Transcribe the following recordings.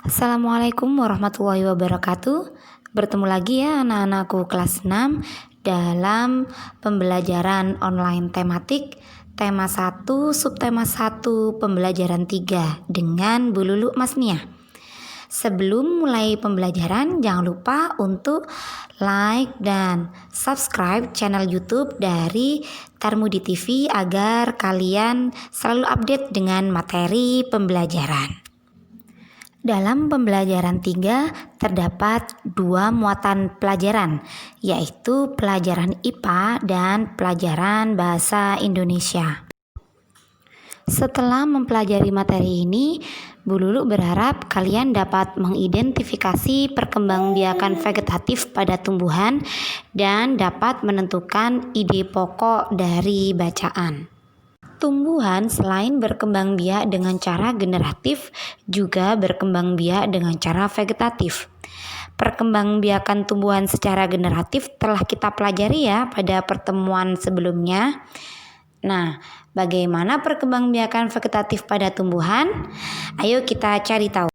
Assalamualaikum warahmatullahi wabarakatuh. Bertemu lagi ya anak-anakku kelas 6 dalam pembelajaran online tematik tema 1 subtema 1 pembelajaran 3 dengan Bu Lulu Masniah. Sebelum mulai pembelajaran jangan lupa untuk like dan subscribe channel YouTube dari Tarmudi TV agar kalian selalu update dengan materi pembelajaran. Dalam pembelajaran 3 terdapat 2 muatan pelajaran, yaitu pelajaran IPA dan pelajaran Bahasa Indonesia. Setelah mempelajari materi ini, Bu Lulu berharap kalian dapat mengidentifikasi perkembangbiakan vegetatif pada tumbuhan dan dapat menentukan ide pokok dari bacaan. Tumbuhan selain berkembang biak dengan cara generatif, juga berkembang biak dengan cara vegetatif. Perkembangbiakan tumbuhan secara generatif telah kita pelajari ya pada pertemuan sebelumnya. Nah, bagaimana perkembangbiakan vegetatif pada tumbuhan? Ayo kita cari tahu.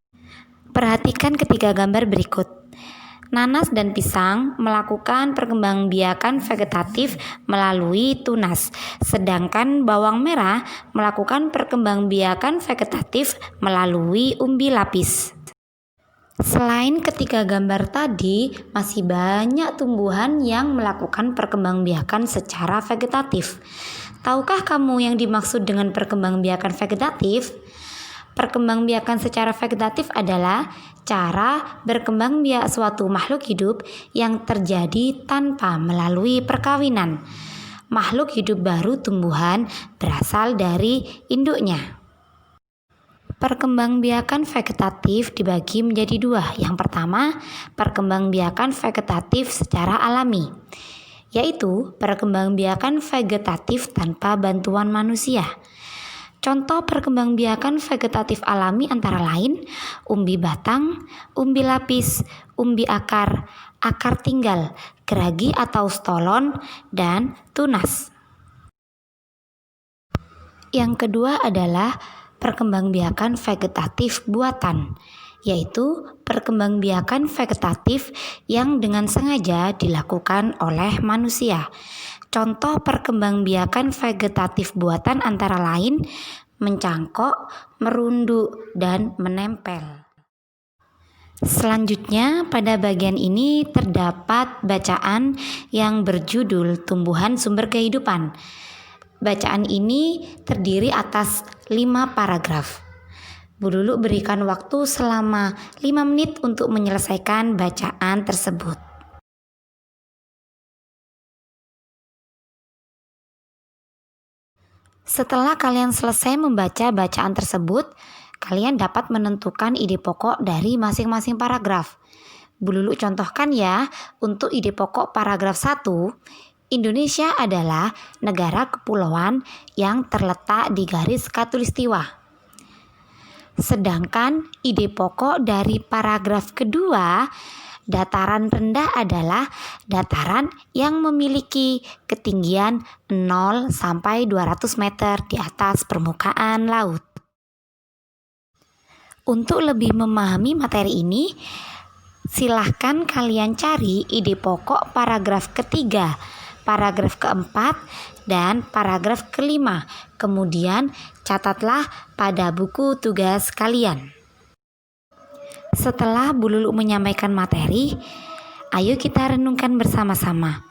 Perhatikan ketiga gambar berikut. Nanas dan pisang melakukan perkembangbiakan vegetatif melalui tunas, sedangkan bawang merah melakukan perkembangbiakan vegetatif melalui umbi lapis. Selain ketiga gambar tadi, masih banyak tumbuhan yang melakukan perkembangbiakan secara vegetatif. Tahukah kamu yang dimaksud dengan perkembangbiakan vegetatif? Perkembangbiakan secara vegetatif adalah cara berkembang biak suatu makhluk hidup yang terjadi tanpa melalui perkawinan. Makhluk hidup baru tumbuhan berasal dari induknya. Perkembangbiakan vegetatif dibagi menjadi 2. Yang pertama, perkembangbiakan vegetatif secara alami, yaitu perkembangbiakan vegetatif tanpa bantuan manusia. Contoh perkembangbiakan vegetatif alami antara lain umbi batang, umbi lapis, umbi akar, akar tinggal, geragi atau stolon, dan tunas. Yang kedua adalah perkembangbiakan vegetatif buatan, yaitu perkembangbiakan vegetatif yang dengan sengaja dilakukan oleh manusia. Contoh perkembangbiakan vegetatif buatan antara lain mencangkok, merunduk, dan menempel. Selanjutnya pada bagian ini terdapat bacaan yang berjudul Tumbuhan Sumber Kehidupan. Bacaan ini terdiri atas 5 paragraf. Bu Lulu berikan waktu selama 5 menit untuk menyelesaikan bacaan tersebut. Setelah kalian selesai membaca bacaan tersebut, kalian dapat menentukan ide pokok dari masing-masing paragraf. Bu Lulu contohkan ya, untuk ide pokok paragraf 1, Indonesia adalah negara kepulauan yang terletak di garis khatulistiwa. Sedangkan ide pokok dari paragraf kedua, dataran rendah adalah dataran yang memiliki ketinggian 0 sampai 200 meter di atas permukaan laut. Untuk lebih memahami materi ini, silahkan kalian cari ide pokok paragraf ketiga, paragraf keempat, dan paragraf kelima. Kemudian catatlah pada buku tugas kalian. Setelah Bu Lulu menyampaikan materi, ayo kita renungkan bersama-sama.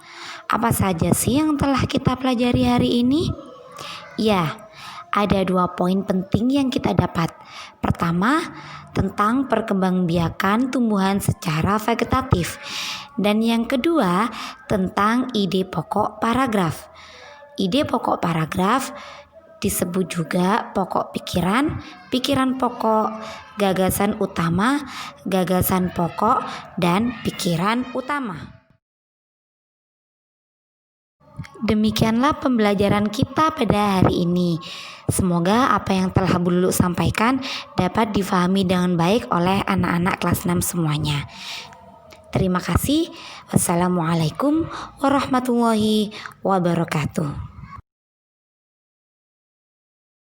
Apa saja sih yang telah kita pelajari hari ini? Ya, ada 2 poin penting yang kita dapat. Pertama, tentang perkembangbiakan tumbuhan secara vegetatif. Dan yang kedua, tentang ide pokok paragraf. Ide pokok paragraf disebut juga pokok pikiran, pikiran pokok, gagasan utama, gagasan pokok, dan pikiran utama. Demikianlah pembelajaran kita pada hari ini. Semoga apa yang telah Bu Lulu sampaikan dapat difahami dengan baik oleh anak-anak kelas 6 semuanya. Terima kasih. Wassalamualaikum warahmatullahi wabarakatuh.